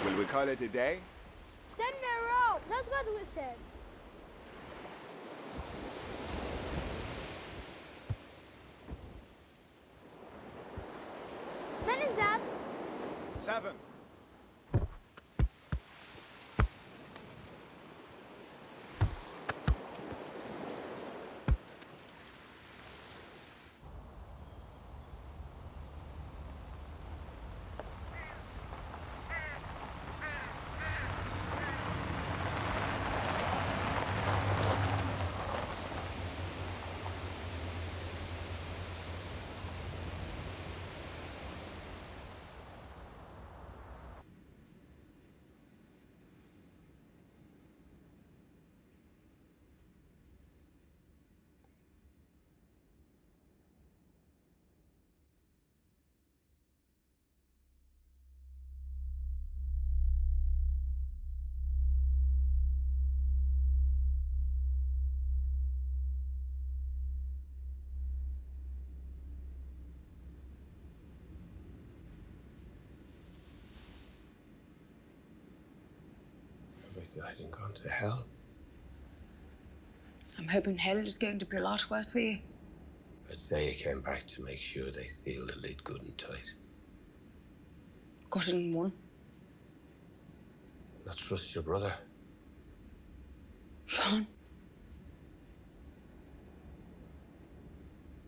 Will we call it a day? 10 in a row. That's what we said. When is that? 7. Died and gone to hell. I'm hoping hell is going to be a lot worse for you. I'd say you came back to make sure they sealed the lid good and tight. Got it in one. Not trust your brother. Sean.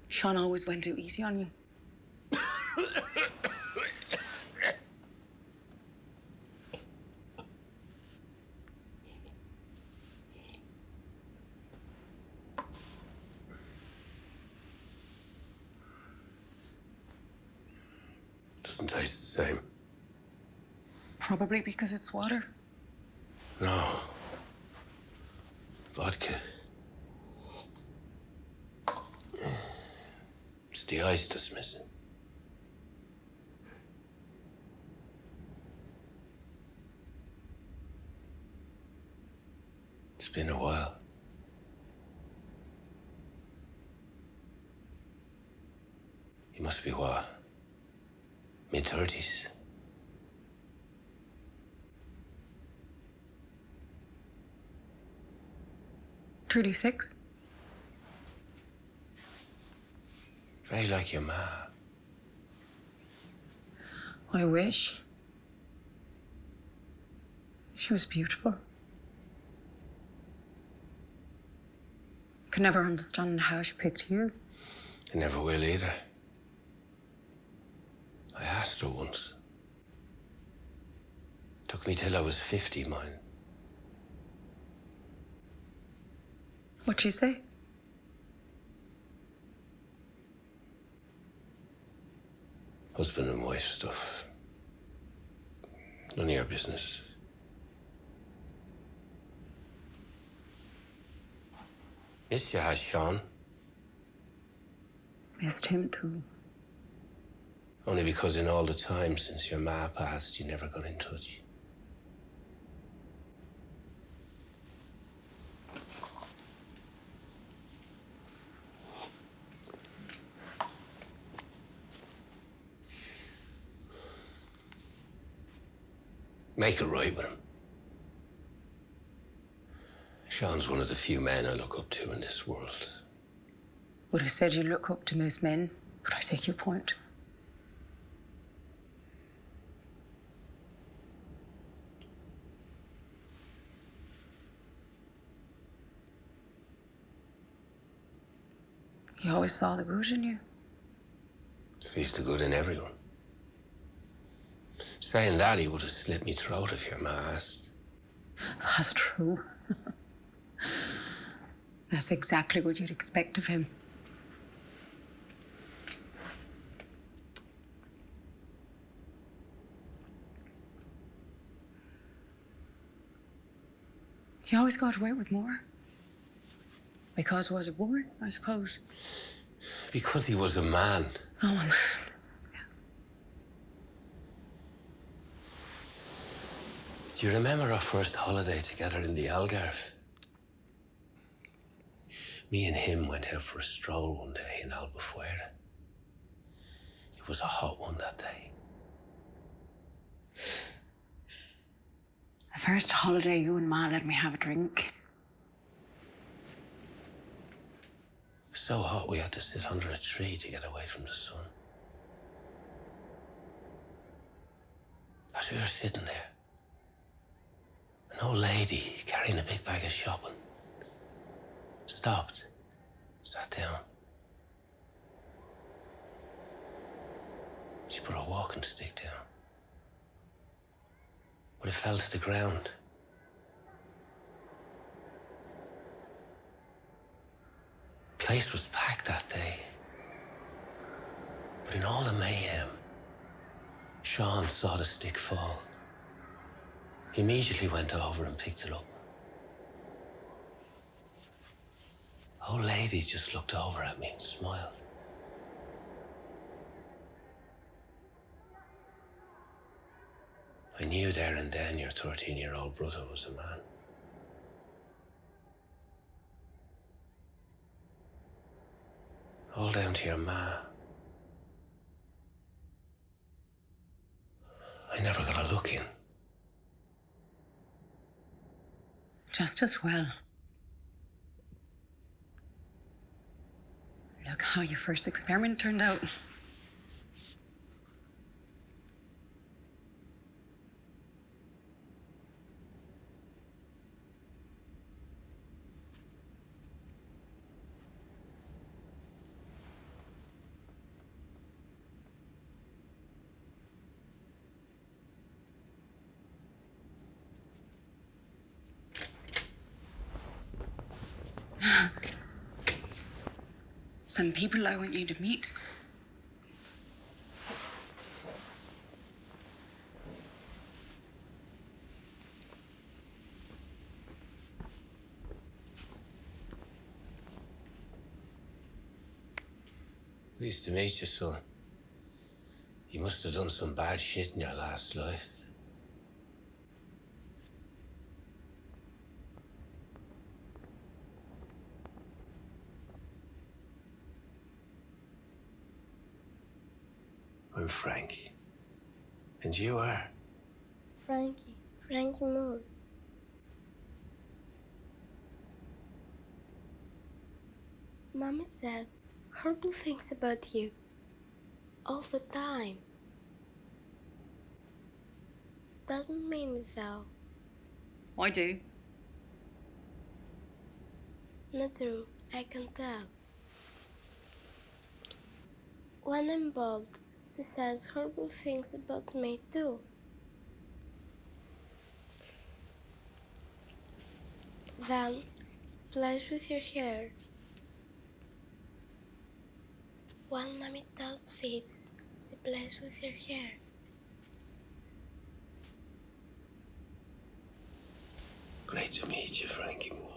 Sean always went too easy on you. Doesn't taste the same. Probably because it's water. No. Vodka. It's the ice that's missing. It's been a while. You must be what? Mid-30s? 36. Very like your ma. I wish. She was beautiful. Could never understand how she picked you. I never will either. I asked her once. Took me till I was 50, mine. What'd she say? Husband and wife stuff. None of your business. Missed you, has Sean. Missed him too. Only because in all the time since your ma passed, you never got in touch. Make it right with him. Sean's one of the few men I look up to in this world. Would have said you look up to most men, but I take your point. He always saw the good in you. Sees the good in everyone. Saying that, he would have slit me throat if your ma asked. That's true. That's exactly what you'd expect of him. He always got away with more. Because he was a boy, I suppose. Because he was a man. Oh, a man. Do you remember our first holiday together in the Algarve? Me and him went out for a stroll one day in Albufeira. It was a hot one that day. First holiday you and Ma let me have a drink. So hot we had to sit under a tree to get away from the sun. As we were sitting there, an old lady carrying a big bag of shopping stopped, sat down. She put her walking stick down, but it fell to the ground. The place was packed that day, but in all the mayhem, Sean saw the stick fall. He immediately went over and picked it up. The old lady just looked over at me and smiled. I knew there and then your 13-year-old brother was a man. All down to your ma. I never got a look in. Just as well. Look how your first experiment turned out. Some people I want you to meet. Pleased to meet you, son. You must have done some bad shit in your last life. I'm Frankie. And you are? Frankie. Frankie Moore. Mommy says horrible things about you. All the time. Doesn't mean it though. I do. Not true, I can tell. When I'm bold, she says horrible things about me too. Then she plays with your hair. When Mommy tells fibs, she plays with your hair. Great to meet you, Frankie Moore.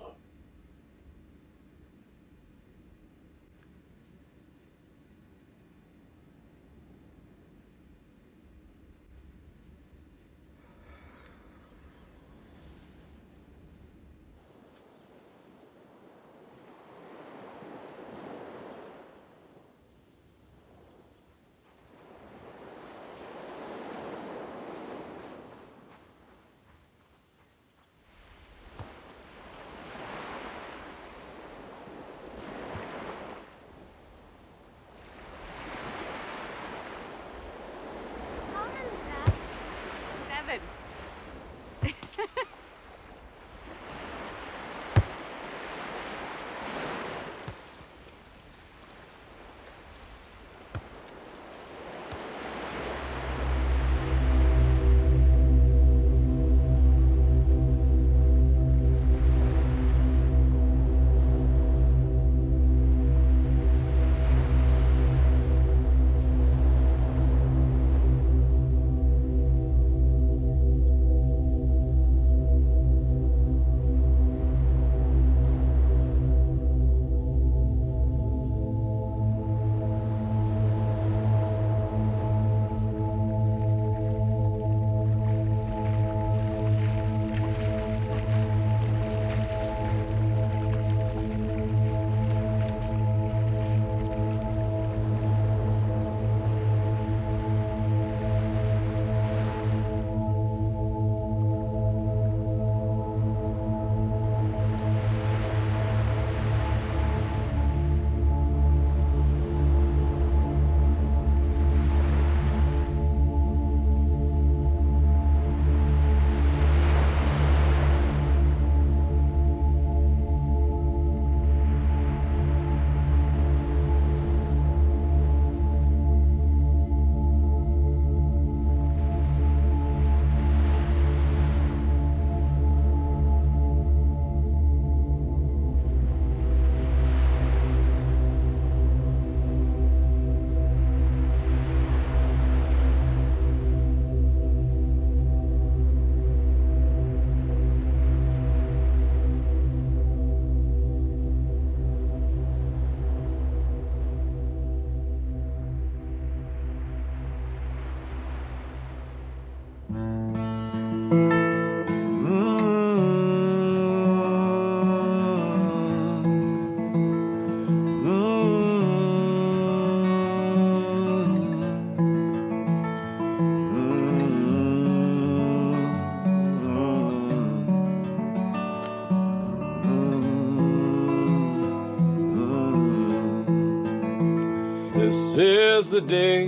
This is the day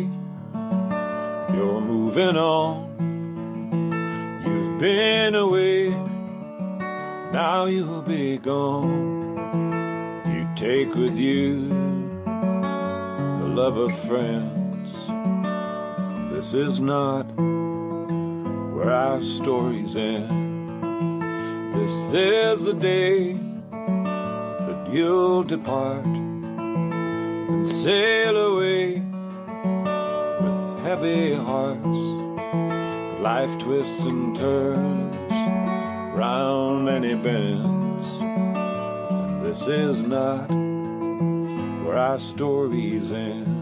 you're moving on. You've been away, now you'll be gone. You take with you the love of friends. This is not where our stories end. This is the day that you'll depart and sail away with heavy hearts. Life twists and turns round many bends, and this is not where our stories end.